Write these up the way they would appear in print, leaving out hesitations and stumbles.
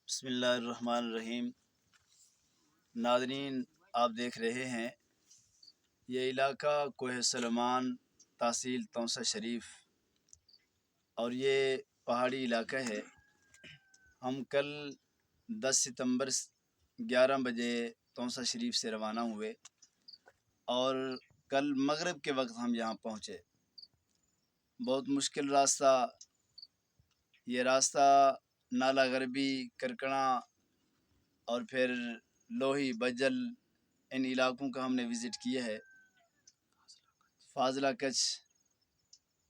بسم اللہ الرحمن الرحیم۔ ناظرین، آپ دیکھ رہے ہیں یہ علاقہ کوہ سلیمان، تحصیل تونسہ شریف، اور یہ پہاڑی علاقہ ہے۔ ہم کل 10 ستمبر 11 بجے تونسہ شریف سے روانہ ہوئے اور کل مغرب کے وقت ہم یہاں پہنچے۔ بہت مشکل راستہ، یہ راستہ نالا غربی، کرکڑا اور پھر لوہی، بجل، ان علاقوں کا ہم نے وزٹ کیا ہے۔ فاضلہ کچھ،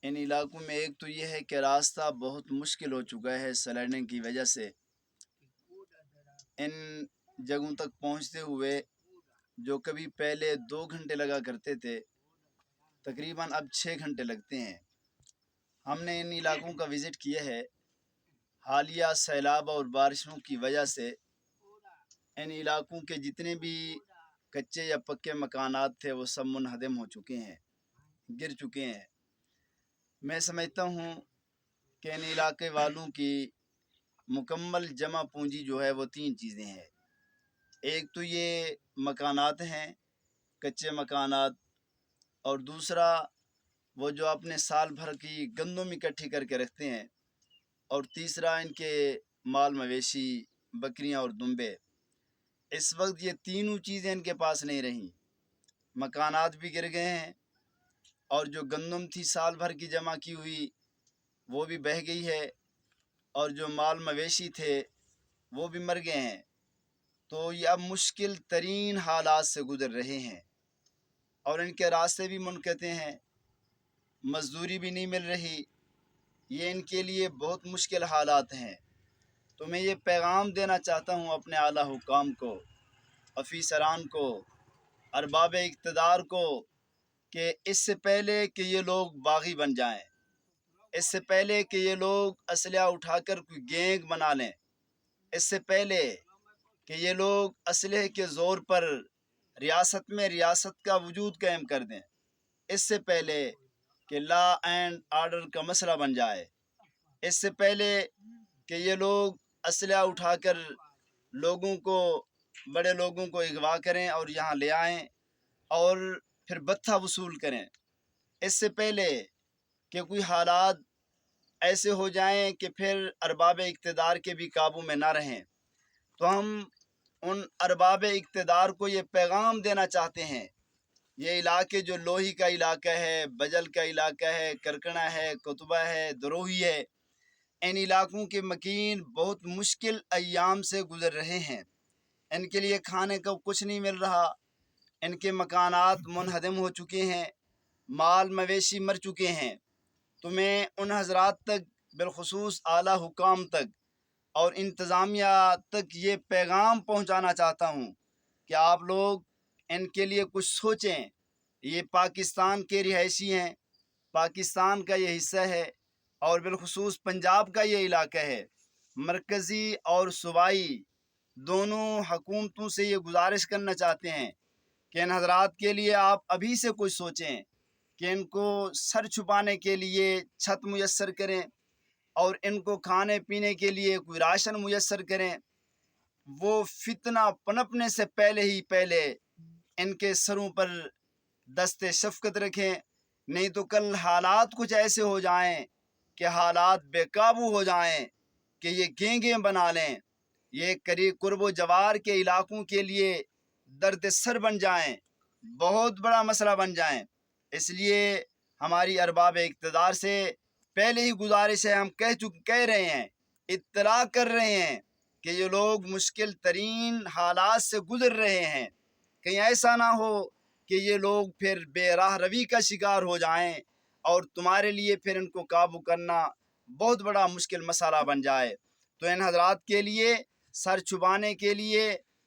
ان علاقوں میں ایک تو یہ ہے کہ راستہ بہت مشکل ہو چکا ہے سلائڈنگ کی وجہ سے۔ ان جگہوں تک پہنچتے ہوئے جو کبھی پہلے 2 گھنٹے لگا کرتے تھے، تقریباً اب 6 گھنٹے لگتے ہیں۔ ہم نے ان علاقوں کا وزٹ کیا ہے۔ حالیہ سیلاب اور بارشوں کی وجہ سے ان علاقوں کے جتنے بھی کچے یا پکے مکانات تھے وہ سب منہدم ہو چکے ہیں، گر چکے ہیں۔ میں سمجھتا ہوں کہ ان علاقے والوں کی مکمل جمع پونجی جو ہے وہ 3 چیزیں ہیں۔ ایک تو یہ مکانات ہیں، کچے مکانات، اور دوسرا وہ جو اپنے سال بھر کی گندم اکٹھی کر کے رکھتے ہیں، اور تیسرا ان کے مال مویشی، بکریاں اور دمبے۔ اس وقت یہ تینوں چیزیں ان کے پاس نہیں رہیں۔ مکانات بھی گر گئے ہیں، اور جو گندم تھی سال بھر کی جمع کی ہوئی وہ بھی بہہ گئی ہے، اور جو مال مویشی تھے وہ بھی مر گئے ہیں۔ تو یہ اب مشکل ترین حالات سے گزر رہے ہیں، اور ان کے راستے بھی منقطع ہیں، مزدوری بھی نہیں مل رہی۔ یہ ان کے لیے بہت مشکل حالات ہیں۔ تو میں یہ پیغام دینا چاہتا ہوں اپنے اعلیٰ حکام کو، افیسران کو، ارباب اقتدار کو، کہ اس سے پہلے کہ یہ لوگ باغی بن جائیں، اس سے پہلے کہ یہ لوگ اسلحہ اٹھا کر کوئی گینگ بنا لیں، اس سے پہلے کہ یہ لوگ اسلحے کے زور پر ریاست میں ریاست کا وجود قائم کر دیں، اس سے پہلے کہ لا اینڈ آرڈر کا مسئلہ بن جائے، اس سے پہلے کہ یہ لوگ اسلحہ اٹھا کر لوگوں کو، بڑے لوگوں کو اغوا کریں اور یہاں لے آئیں اور پھر بتہ وصول کریں، اس سے پہلے کہ کوئی حالات ایسے ہو جائیں کہ پھر ارباب اقتدار کے بھی قابو میں نہ رہیں۔ تو ہم ان ارباب اقتدار کو یہ پیغام دینا چاہتے ہیں، یہ علاقے جو لوہی کا علاقہ ہے، بجل کا علاقہ ہے، کرکڑا ہے، کتبہ ہے، دروہی ہے، ان علاقوں کے مکین بہت مشکل ایام سے گزر رہے ہیں۔ ان کے لیے کھانے کو کچھ نہیں مل رہا، ان کے مکانات منہدم ہو چکے ہیں، مال مویشی مر چکے ہیں۔ تو میں ان حضرات تک، بالخصوص اعلیٰ حکام تک اور انتظامیہ تک یہ پیغام پہنچانا چاہتا ہوں کہ آپ لوگ ان کے لیے کچھ سوچیں۔ یہ پاکستان کے رہائشی ہیں، پاکستان کا یہ حصہ ہے، اور بالخصوص پنجاب کا یہ علاقہ ہے۔ مرکزی اور صوبائی دونوں حکومتوں سے یہ گزارش کرنا چاہتے ہیں کہ ان حضرات کے لیے آپ ابھی سے کچھ سوچیں، کہ ان کو سر چھپانے کے لیے چھت میسر کریں، اور ان کو کھانے پینے کے لیے کوئی راشن میسر کریں۔ وہ فتنہ پنپنے سے پہلے ان کے سروں پر دست شفقت رکھیں، نہیں تو کل حالات کچھ ایسے ہو جائیں کہ حالات بے قابو ہو جائیں، کہ یہ گینگیں بنا لیں، یہ قرب و جوار کے علاقوں کے لیے درد سر بن جائیں، بہت بڑا مسئلہ بن جائیں۔ اس لیے ہماری ارباب اقتدار سے پہلے ہی گزارش ہے، ہم کہہ رہے ہیں، اطلاع کر رہے ہیں کہ یہ لوگ مشکل ترین حالات سے گزر رہے ہیں۔ کہیں ایسا نہ ہو کہ یہ لوگ پھر بے راہ روی کا شکار ہو جائیں اور تمہارے لیے پھر ان کو قابو کرنا بہت بڑا مشکل مسئلہ بن جائے۔ تو ان حضرات کے لیے سر چھپانے کے لیے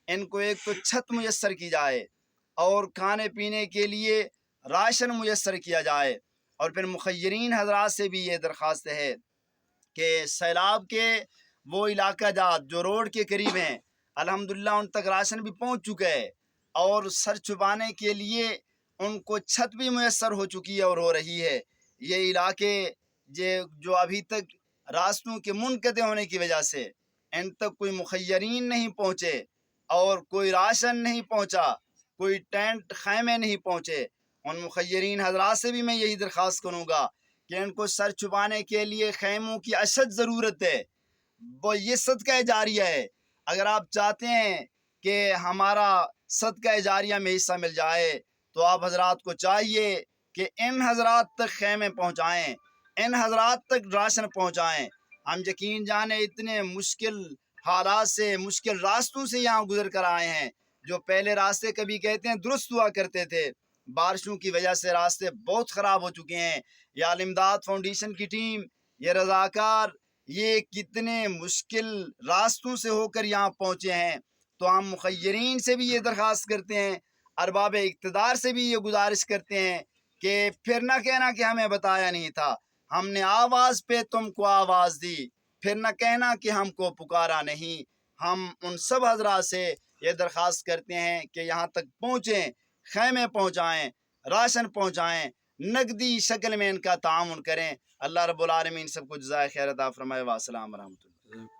ان کو ایک تو چھت میسر کی جائے، اور کھانے پینے کے لیے راشن میسر کیا جائے، اور پھر مخیرین حضرات سے بھی یہ درخواست ہے کہ سیلاب کے وہ علاقہ جات جو روڈ کے قریب ہیں، الحمدللہ ان تک راشن بھی پہنچ چکا ہے، اور سر چھپانے کے لیے ان کو چھت بھی میسر ہو چکی ہے اور ہو رہی ہے۔ یہ علاقے جو ابھی تک راستوں کے منقطع ہونے کی وجہ سے ان تک کوئی مخیرین نہیں پہنچے اور کوئی راشن نہیں پہنچا، کوئی ٹینٹ خیمے نہیں پہنچے، ان مخیرین حضرات سے بھی میں یہی درخواست کروں گا کہ ان کو سر چھپانے کے لیے خیموں کی اشد ضرورت ہے۔ وہ یہ صدقہ جاریہ ہے۔ اگر آپ چاہتے ہیں کہ ہمارا صدقہ جاریہ میں حصہ مل جائے تو آپ حضرات کو چاہیے کہ ان حضرات تک خیمے پہنچائیں، ان حضرات تک راشن پہنچائیں۔ ہم یقین جانیں اتنے مشکل حالات سے، مشکل راستوں سے یہاں گزر کر آئے ہیں، جو پہلے راستے کبھی کہتے ہیں درست ہوا کرتے تھے، بارشوں کی وجہ سے راستے بہت خراب ہو چکے ہیں۔ یہ الامداد فاؤنڈیشن کی ٹیم، یہ رضاکار، یہ کتنے مشکل راستوں سے ہو کر یہاں پہنچے ہیں۔ تو ہم مخیرین سے بھی یہ درخواست کرتے ہیں، ارباب اقتدار سے بھی یہ گزارش کرتے ہیں کہ پھر نہ کہنا کہ ہمیں بتایا نہیں تھا، ہم نے آواز پہ تم کو آواز دی، پھر نہ کہنا کہ ہم کو پکارا نہیں۔ ہم ان سب حضرات سے یہ درخواست کرتے ہیں کہ یہاں تک پہنچیں، خیمے پہنچائیں، راشن پہنچائیں، نقدی شکل میں ان کا تعاون کریں۔ اللہ رب العالمین سب کو جزائے خیر عطا فرمائے۔ والسلام ورحمۃ اللہ۔